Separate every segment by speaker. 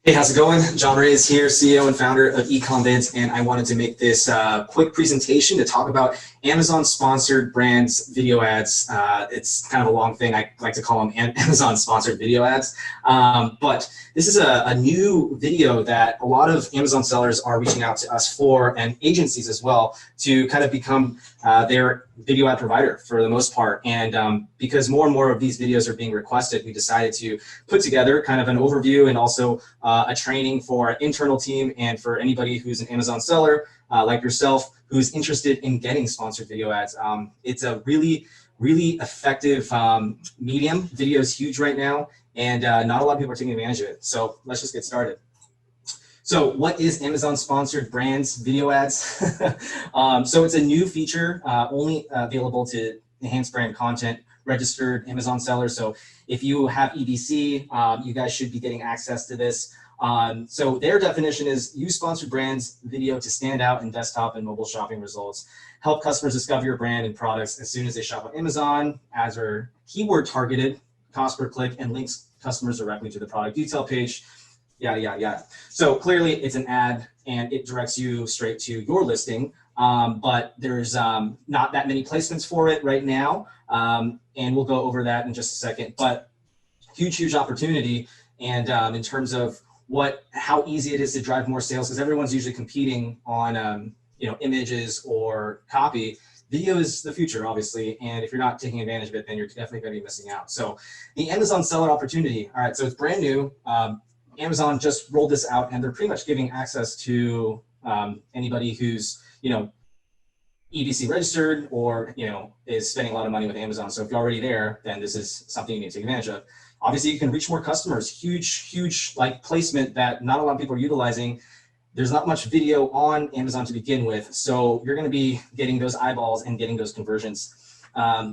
Speaker 1: Hey, how's it going? John Reyes here, CEO and founder of EcomVids, and I wanted to make this quick presentation to talk about Amazon-sponsored brands video ads. It's kind of a long thing. I like to call them Amazon-sponsored video ads. But this is a new video that a lot of Amazon sellers are reaching out to us for, and agencies as well, to kind of become their video ad provider for the most part. And because more and more of these videos are being requested, we decided to put together kind of an overview and also a training for our internal team and for anybody who's an Amazon seller like yourself who's interested in getting sponsored video ads. It's a really effective medium. Video is huge right now, and not a lot of people are taking advantage of it. So let's just get started. So what is Amazon sponsored brands video ads? So it's a new feature only available to enhanced brand content registered Amazon sellers. So if you have EBC, you guys should be getting access to this. So their definition is use sponsored brands video to stand out in desktop and mobile shopping results. Help customers discover your brand and products as soon as they shop on Amazon. Ads are keyword targeted, cost per click, and links customers directly to the product detail page. Yada, yada, yada. So clearly it's an ad and it directs you straight to your listing, but there's not that many placements for it right now. And we'll go over that in just a second, but huge opportunity. And in terms of how easy it is to drive more sales, because everyone's usually competing on images or copy. Video is the future, obviously, and if you're not taking advantage of it, then you're definitely going to be missing out. So the Amazon seller opportunity, all right, so it's brand new. Amazon just rolled this out, and they're pretty much giving access to anybody who's EBC registered or is spending a lot of money with Amazon. So if you're already there, then this is something you need to take advantage of. Obviously, you can reach more customers. Huge like placement that not a lot of people are utilizing. There's not much video on Amazon to begin with, so you're going to be getting those eyeballs and getting those conversions.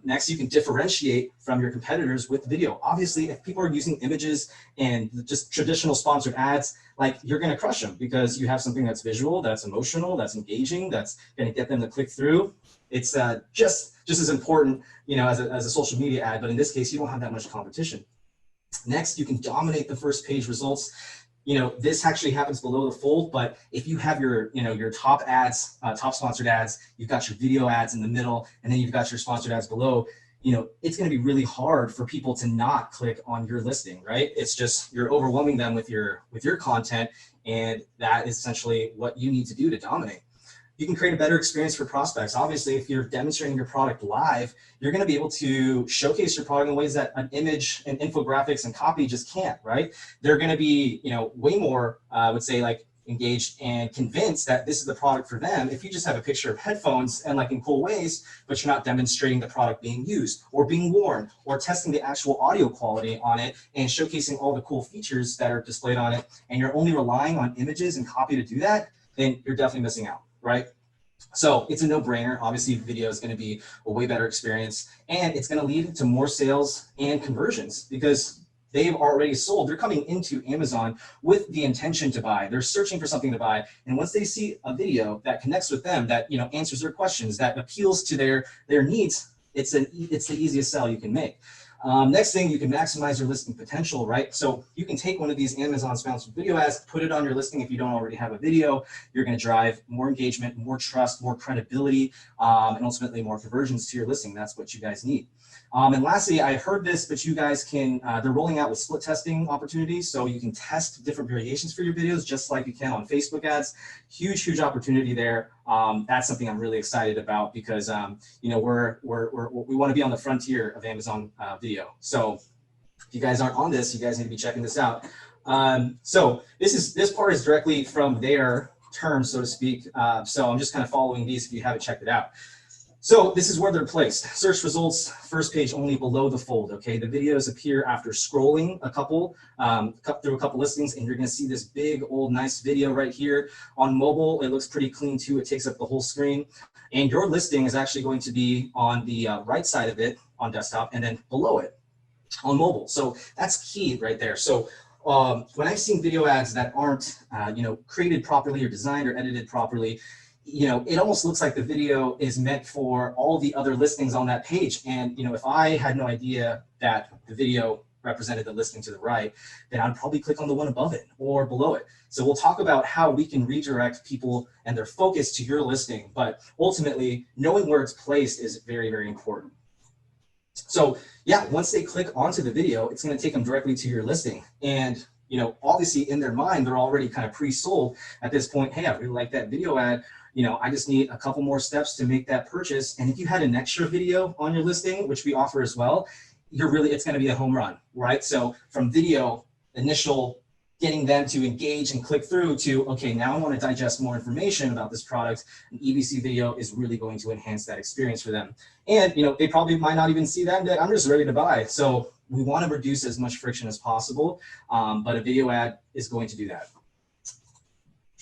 Speaker 1: Next, you can differentiate from your competitors with video. Obviously, if people are using images and just traditional sponsored ads, like you're going to crush them because you have something that's visual, that's emotional, that's engaging, that's going to get them to click through. It's just as important, as a social media ad, but in this case, you don't have that much competition. Next, you can dominate the first page results. This actually happens below the fold, but if you have your top ads, top sponsored ads, you've got your video ads in the middle, and then you've got your sponsored ads below, it's going to be really hard for people to not click on your listing, right? It's just, you're overwhelming them with your content, and that is essentially what you need to do to dominate. You can create a better experience for prospects. Obviously, if you're demonstrating your product live, you're going to be able to showcase your product in ways that an image and infographics and copy just can't, right? They're going to be, way more, I would say, like engaged and convinced that this is the product for them if you just have a picture of headphones and like in cool ways, but you're not demonstrating the product being used or being worn or testing the actual audio quality on it and showcasing all the cool features that are displayed on it, and you're only relying on images and copy to do that, then you're definitely missing out. Right? So it's a no-brainer. Obviously, video is going to be a way better experience, and it's going to lead to more sales and conversions because they've already sold. They're coming into Amazon with the intention to buy. They're searching for something to buy, and once they see a video that connects with them, that answers their questions, that appeals to their needs, it's the easiest sell you can make. Next thing, you can maximize your listing potential, right? So you can take one of these Amazon sponsored video ads, put it on your listing. If you don't already have a video, you're going to drive more engagement, more trust, more credibility, and ultimately more conversions to your listing. That's what you guys need. And lastly, I heard this, but you guys can, they're rolling out with split testing opportunities. So you can test different variations for your videos, just like you can on Facebook ads. Huge opportunity there. That's something I'm really excited about because, we want to be on the frontier of Amazon video. So if you guys aren't on this, you guys need to be checking this out. So this part is directly from their terms, so to speak. So I'm just kind of following these if you haven't checked it out. So this is where they're placed. Search results, first page only below the fold, okay? The videos appear after scrolling through a couple listings, and you're gonna see this big, old, nice video right here. On mobile, it looks pretty clean too. It takes up the whole screen. And your listing is actually going to be on the right side of it on desktop, and then below it on mobile. So that's key right there. So when I've seen video ads that aren't created properly or designed or edited properly, it almost looks like the video is meant for all the other listings on that page. And if I had no idea that the video represented the listing to the right, then I'd probably click on the one above it or below it. So we'll talk about how we can redirect people and their focus to your listing, but ultimately knowing where it's placed is very, very important. So yeah, once they click onto the video, it's going to take them directly to your listing. And you know, obviously in their mind, they're already kind of pre-sold at this point. Hey, I really like that video ad. You know, I just need a couple more steps to make that purchase. And if you had an extra video on your listing, which we offer as well, it's going to be a home run, right? So from video, initial getting them to engage and click through to, okay, now I want to digest more information about this product. An EBC video is really going to enhance that experience for them. And, you know, they probably might not even see that, I'm just ready to buy. So we want to reduce as much friction as possible, but a video ad is going to do that.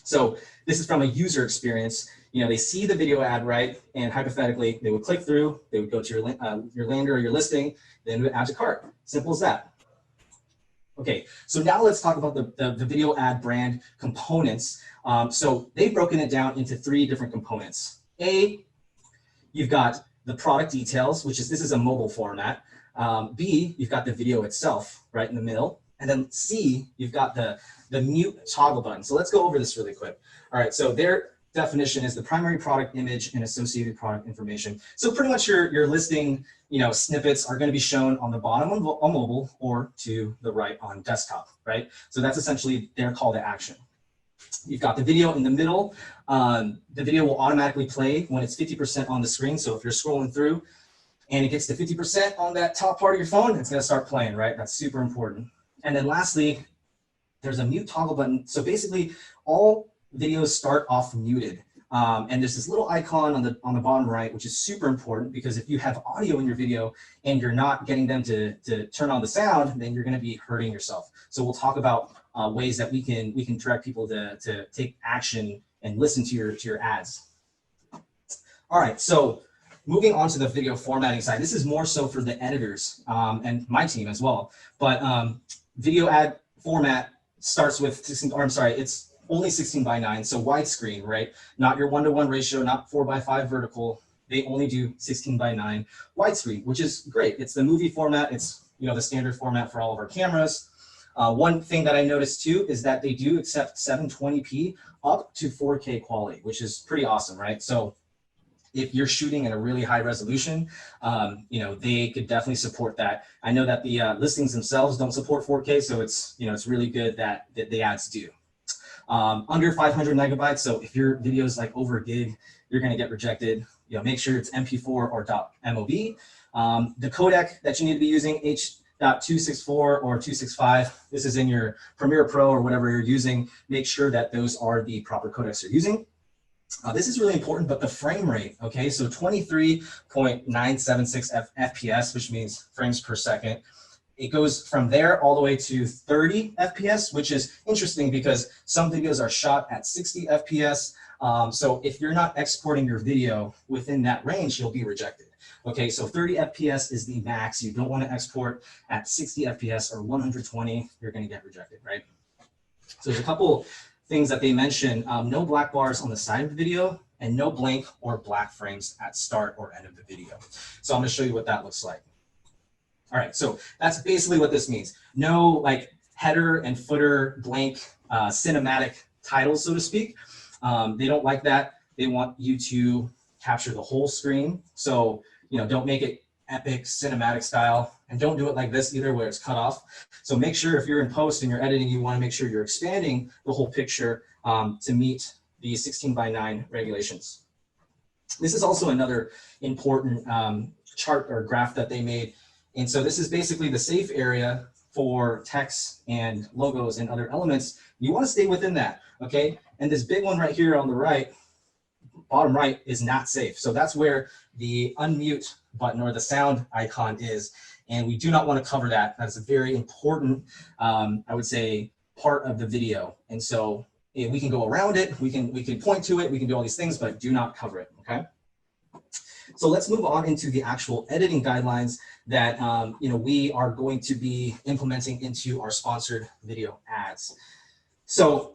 Speaker 1: So this is from a user experience. You know, they see the video ad, right? And hypothetically, they would click through, they would go to your lander or your listing, then add to cart. Simple as that. Okay, so now let's talk about the video ad brand components. So they've broken it down into 3 different components. A, you've got the product details, this is a mobile format. B, you've got the video itself right in the middle. And then C, you've got the mute toggle button. So let's go over this really quick. All right, so their definition is the primary product image and associated product information. So pretty much your listing, you know, snippets are going to be shown on the bottom on mobile or to the right on desktop, right? So that's essentially their call to action. You've got the video in the middle. The video will automatically play when it's 50% on the screen. So if you're scrolling through and it gets to 50% on that top part of your phone, it's going to start playing, right? That's super important. And then lastly, there's a mute toggle button. So basically all videos start off muted. And there's this little icon on the bottom right, which is super important because if you have audio in your video and you're not getting them to turn on the sound, then you're going to be hurting yourself. So we'll talk about ways that we can direct people to take action and listen to your ads. All right, so moving on to the video formatting side, this is more so for the editors and my team as well. But video ad format starts with 16, or I'm sorry, it's only 16:9, so widescreen, right? Not your 1:1 ratio, not 4:5 vertical. They only do 16:9 widescreen, which is great. It's the movie format. It's, you know, the standard format for all of our cameras. One thing that I noticed too is that they do accept 720p up to 4K quality, which is pretty awesome, right? So if you're shooting in a really high resolution, you know, they could definitely support that. I know that the listings themselves don't support 4K, so it's, you know, it's really good that the ads do. Under 500 megabytes, so if your video is like over a gig, you're going to get rejected. You know, make sure it's MP4 or .mov. The codec that you need to be using, H.264 or 265. This is in your Premiere Pro or whatever you're using. Make sure that those are the proper codecs you're using. This is really important, but the frame rate, okay, so 23.976 FPS, which means frames per second. It goes from there all the way to 30 FPS, which is interesting because some videos are shot at 60 FPS. So if you're not exporting your video within that range, you'll be rejected. Okay, so 30 FPS is the max. You don't want to export at 60 FPS or 120, you're going to get rejected, right? So there's a couple things that they mention. No black bars on the side of the video and no blank or black frames at start or end of the video. So I'm going to show you what that looks like. All right, so that's basically what this means. No like header and footer blank cinematic titles, so to speak. They don't like that. They want you to capture the whole screen. So, you know, don't make it epic cinematic style, and don't do it like this either where it's cut off. So make sure if you're in post and you're editing, you want to make sure you're expanding the whole picture to meet the 16:9 regulations. This is also another important chart or graph that they made. And so this is basically the safe area for text and logos and other elements. You want to stay within that, okay? And this big one right here on the right, bottom right, is not safe. So that's where the unmute button or the sound icon is. And we do not want to cover that. That's a very important, I would say, part of the video. And so we can go around it, we can point to it, we can do all these things, but do not cover it, okay? So let's move on into the actual editing guidelines that you know, we are going to be implementing into our sponsored video ads. So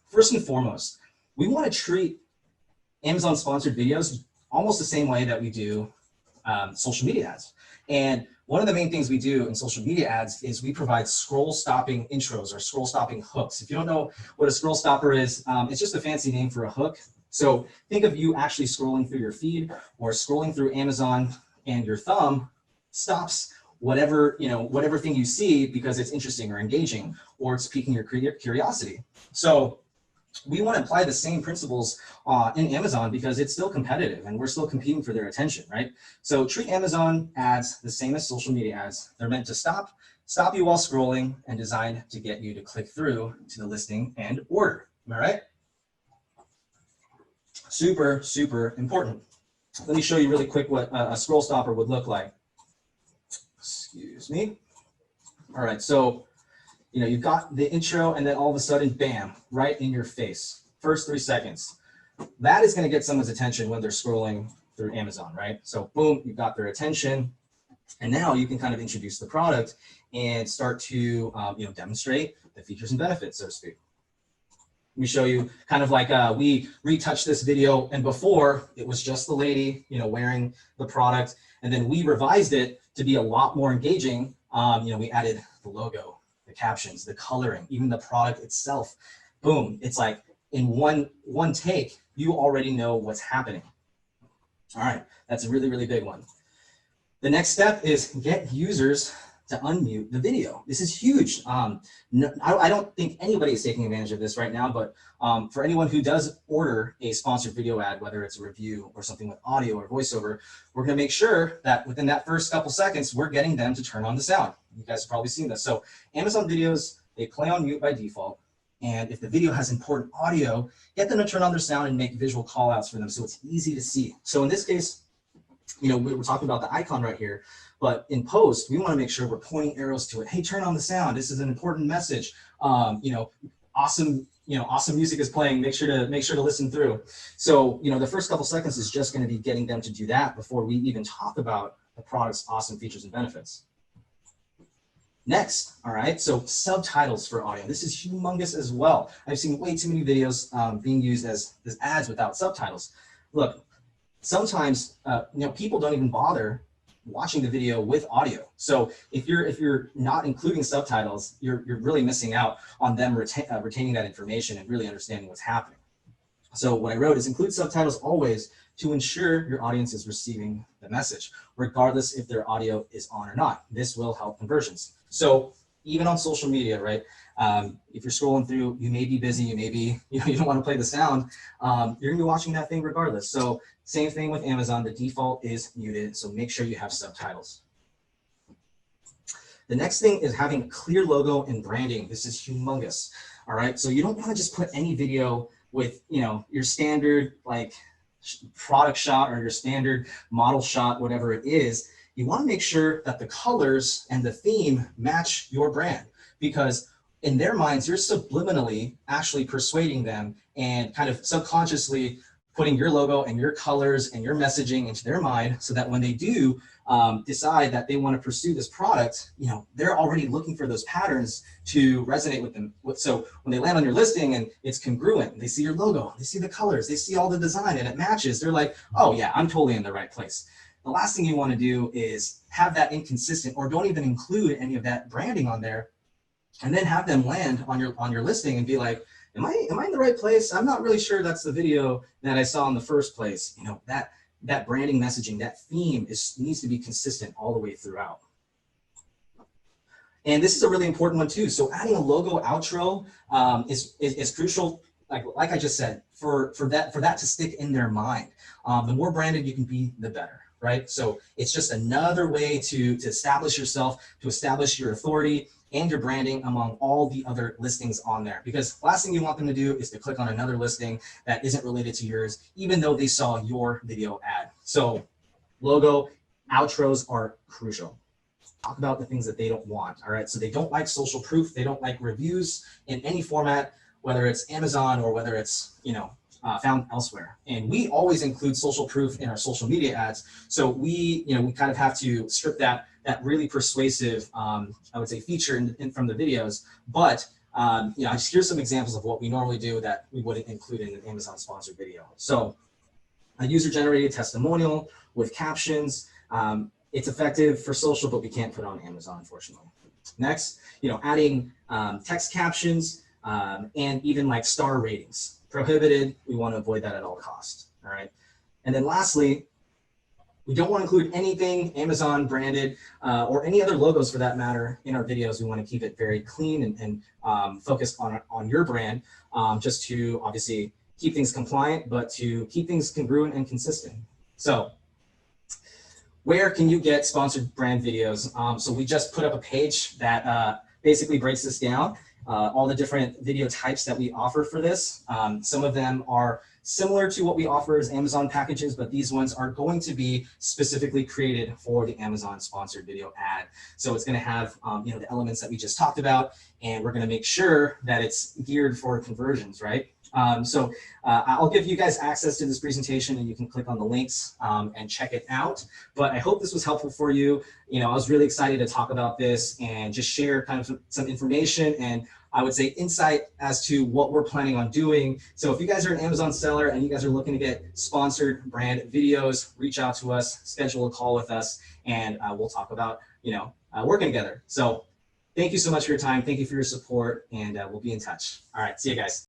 Speaker 1: first and foremost, we want to treat Amazon sponsored videos almost the same way that we do social media ads. And One of the main things we do in social media ads is we provide scroll stopping intros or scroll stopping hooks. If you don't know what a scroll stopper is, it's just a fancy name for a hook. So think of you actually scrolling through your feed or scrolling through Amazon, and your thumb stops whatever, whatever thing you see because it's interesting or engaging, or it's piquing your curiosity. So we want to apply the same principles in Amazon because it's still competitive and we're still competing for their attention, right? So treat Amazon ads the same as social media ads. They're meant to stop you while scrolling and designed to get you to click through to the listing and order. Am I right? Super, super important. Let me show you really quick what a scroll stopper would look like. Excuse me. All right, so you've got the intro and then all of a sudden, bam, right in your face. First 3 seconds. That is going to get someone's attention when they're scrolling through Amazon, right? So boom, you've got their attention. And now you can kind of introduce the product and start to demonstrate the features and benefits, so to speak. Let me show you kind of like we retouched this video, and before it was just the lady wearing the product, and then we revised it to be a lot more engaging. We added the logo, the captions, the coloring, even the product itself. Boom, it's like in one take, you already know what's happening. All right, that's a really, really big one. The next step is get users to unmute the video. This is huge. No, I don't think anybody is taking advantage of this right now, but for anyone who does order a sponsored video ad, whether it's a review or something with audio or voiceover, we're gonna make sure that within that first couple seconds, we're getting them to turn on the sound. You guys have probably seen this. So Amazon videos, they play on mute by default. And if the video has important audio, get them to turn on their sound and make visual call outs for them so it's easy to see. So in this case, we're talking about the icon right here, but in post, we want to make sure we're pointing arrows to it. Hey, turn on the sound. This is an important message. Awesome music is playing. Make sure to listen through. So, the first couple seconds is just going to be getting them to do that before we even talk about the product's awesome features and benefits. Next, all right, so subtitles for audio. This is humongous as well. I've seen way too many videos being used as ads without subtitles. Look, sometimes people don't even bother watching the video with audio. So if you're not including subtitles, you're really missing out on them retaining that information and really understanding what's happening. So what I wrote is include subtitles always to ensure your audience is receiving the message, regardless if their audio is on or not. This will help conversions. So even on social media, right? If you're scrolling through, you may be busy, you may be, you don't want to play the sound, you're gonna be watching that thing regardless. So same thing with Amazon, the default is muted, so make sure you have subtitles. The next thing is having a clear logo and branding. This is humongous, all right? So you don't wanna just put any video with, your standard like product shot or your standard model shot, whatever it is. You wanna make sure that the colors and the theme match your brand, because in their minds, you're subliminally actually persuading them and kind of subconsciously putting your logo and your colors and your messaging into their mind so that when they do decide that they want to pursue this product, they're already looking for those patterns to resonate with them. So when they land on your listing and it's congruent, they see your logo, they see the colors, they see all the design and it matches, they're like, oh yeah, I'm totally in the right place. The last thing you want to do is have that inconsistent or don't even include any of that branding on there, and then have them land on your listing and be like, am I in the right place? I'm not really sure that's the video that I saw in the first place. That branding messaging, that theme needs to be consistent all the way throughout. And this is a really important one too. So adding a logo outro is crucial. Like I just said, for that to stick in their mind. The more branded you can be, the better, right? So it's just another way to establish yourself, to establish your authority and your branding among all the other listings on there. Because last thing you want them to do is to click on another listing that isn't related to yours, even though they saw your video ad. So logo, outros are crucial. Talk about the things that they don't want, all right? So they don't like social proof, they don't like reviews in any format, whether it's Amazon or whether it's, found elsewhere. And we always include social proof in our social media ads. So we kind of have to strip that really persuasive, I would say, feature from the videos. But here's some examples of what we normally do that we wouldn't include in an Amazon sponsored video. So a user-generated testimonial with captions. It's effective for social, but we can't put it on Amazon, unfortunately. Next, adding text captions and even like star ratings. Prohibited. We want to avoid that at all costs. All right. And then lastly, we don't want to include anything Amazon branded or any other logos for that matter in our videos. We want to keep it very clean and focused on your brand, just to obviously keep things compliant, but to keep things congruent and consistent. So where can you get sponsored brand videos? So we just put up a page that basically breaks this down, all the different video types that we offer for this. Some of them are similar to what we offer as Amazon packages, but these ones are going to be specifically created for the Amazon sponsored video ad. So it's going to have the elements that we just talked about, and we're going to make sure that it's geared for conversions, right? So I'll give you guys access to this presentation, and you can click on the links and check it out. But I hope this was helpful for you. I was really excited to talk about this and just share kind of some information and I would say insight as to what we're planning on doing. So if you guys are an Amazon seller and you guys are looking to get sponsored brand videos, reach out to us, schedule a call with us, and we'll talk about working together. So thank you so much for your time. Thank you for your support, and we'll be in touch. All right, see you guys.